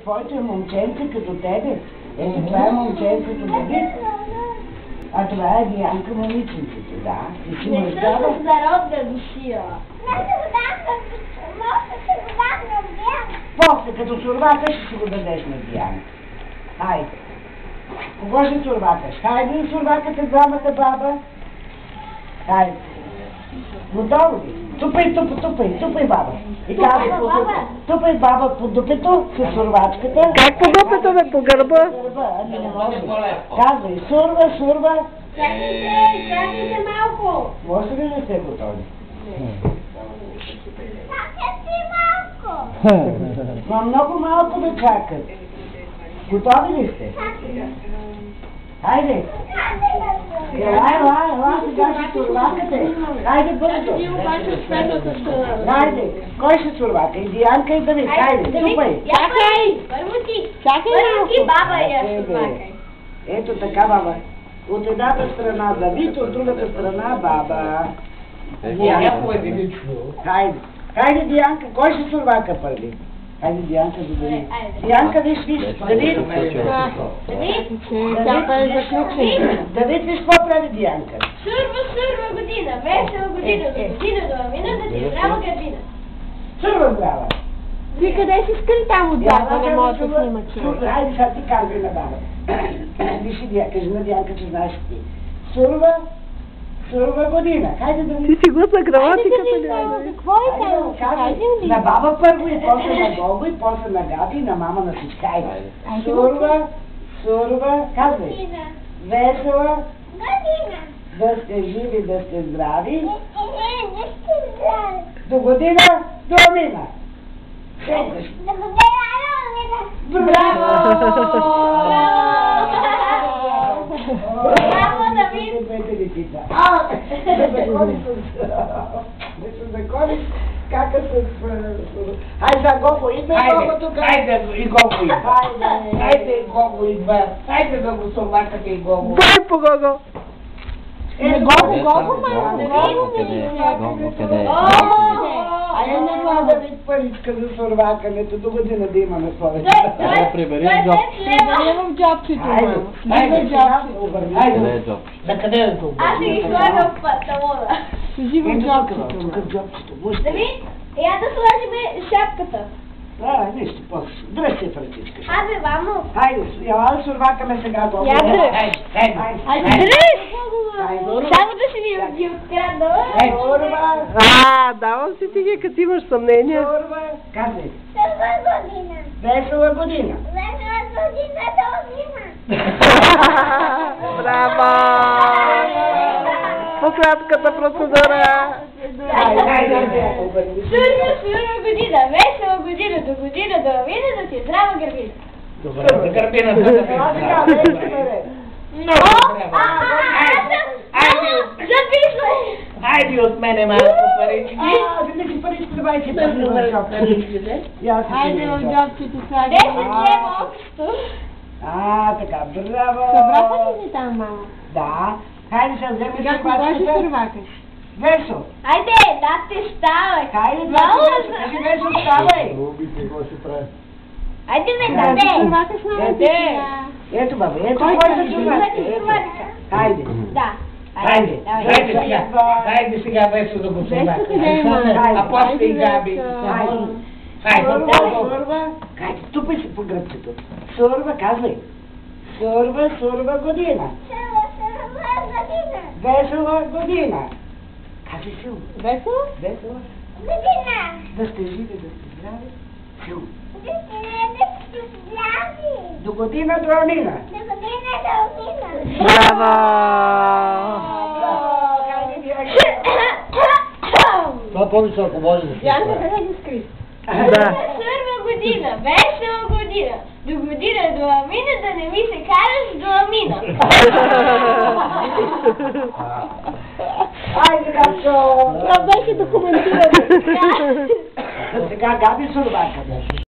Твоите момченце като тебе. Ето това е момченцето Давид. А това е Дианка, момиченцето, да. Ти си Не мъж, съм да, с народна душия. После, като сурвата, ще си го дадеш на Дианка. Хайде. Кого ще сурвакаш? Хайде да сурвакате двамата, баба. Хайде. Готово ли? Тупай, баба. И тупай, баба, по дупето с сурвачката. Как по дупето, бе, по гърба? Ами не може. Казвай, сурва. Чакайте малко. Може ли не сте готови? Чакайте малко. Но много малко да чакат. Готови ли сте? Хайде! Ела, сега ще сурвакате. Хайде бързо. Хайде, кой ще сурвака? И Дианка, и Давид. Хайде, ступай. Чакай! Първо ти. Първо ти, баба, я сурвакай. Ето така, баба. От едната страна Давид, от другата страна баба. Хайде. Хайде, Дианка, кой ще сурвака първи? Хайде, Дианка, за Давид. Дианка, виж, Давид. Давид, виж какво прави Дианка. Сурва година, весела година, до година, до амина, да ти здрава гърдина. Сурва здрава. Ти къде си скри там отзад, да не може да снима човек? Хайде, сега ти казвай на баба. Виж и кажи на Дианка, че знаеш ти. Сурва година. Хайде да ми... Ти си глътна граматиката, Хайде да ли? какво е там? Хайде ли? На баба първо и после на Гого и после на Габи и на мама на всички. Хайде. Сурва, казвай. Весела. Да сте живи, да сте здрави. До година, до амина. Браво, Давид! Не се закониш кака с... Хайде за Гого, идва Гого тук. Хайде и Гого идва. Хайде и Гого идва. Хайде да го сурвакате и Гого. Дай по Гого! Гого, малко. Гого къде е? Ай, няма да ви паричка за сурвакането, до година да имаме повече. Прибери джоб. Прибери в джобчето, мамо. Хайде, сега обърни. Къде е джоб? За къде е това? Аз ще ги слагам в панталона. Служи в джобчето. Тук в джобчето. Давид, я да сложим шапката. Нищо, после. Дръжте вратичка. Абе, мамо. Хайде, яла да сурвакаме сега Гого. Айде, само да си ги откраднала. Давам си ти ги, като имаш съмнение. Сурва, казвай. Година. Весела година. Браво! По-кратката процедура. Сурва година, весела година, до година, до амина, да ти здрава гърбина. Добре, гърбината да ви Записвай! Айде от мене малко парички. Да си парички, давай си Айде Айде в джобчето слагай. 10 лева общо. Така, браво! Събраха ли си там, мамо? Да. Хайде сега вземеш Сега кога ще сурвачката. сурвакаш? Весо. Айде, да те ставай. Хайде, кажи Весо, ставай. Айде, ме, Да даде. сурвакаш на родителя. Ето, бабе, ето Кой твоята ще сурвачка. сурвачка? Ето. Хайде. Да. Хайде, хайде сега Весо да го Весо къде е, сурвакаме. мамо? А после и Габи. Хайде. Хайде, Сурва. Хайде, тупай се по гръбчето. Сурва, казвай. Сурва година. Весела година. Казвай силно. Весело? Весела. Да сте живи, да сте здрави. Силно. До година, до амина. Браво! Хайде, Дианка. Това по-високо може да Янка, къде ги скри? Сурва година, весела година. До година, до амина, да не ми се караш до амина. Айде, Габчо. Това беше документирано. Сега Габи сурвака беше.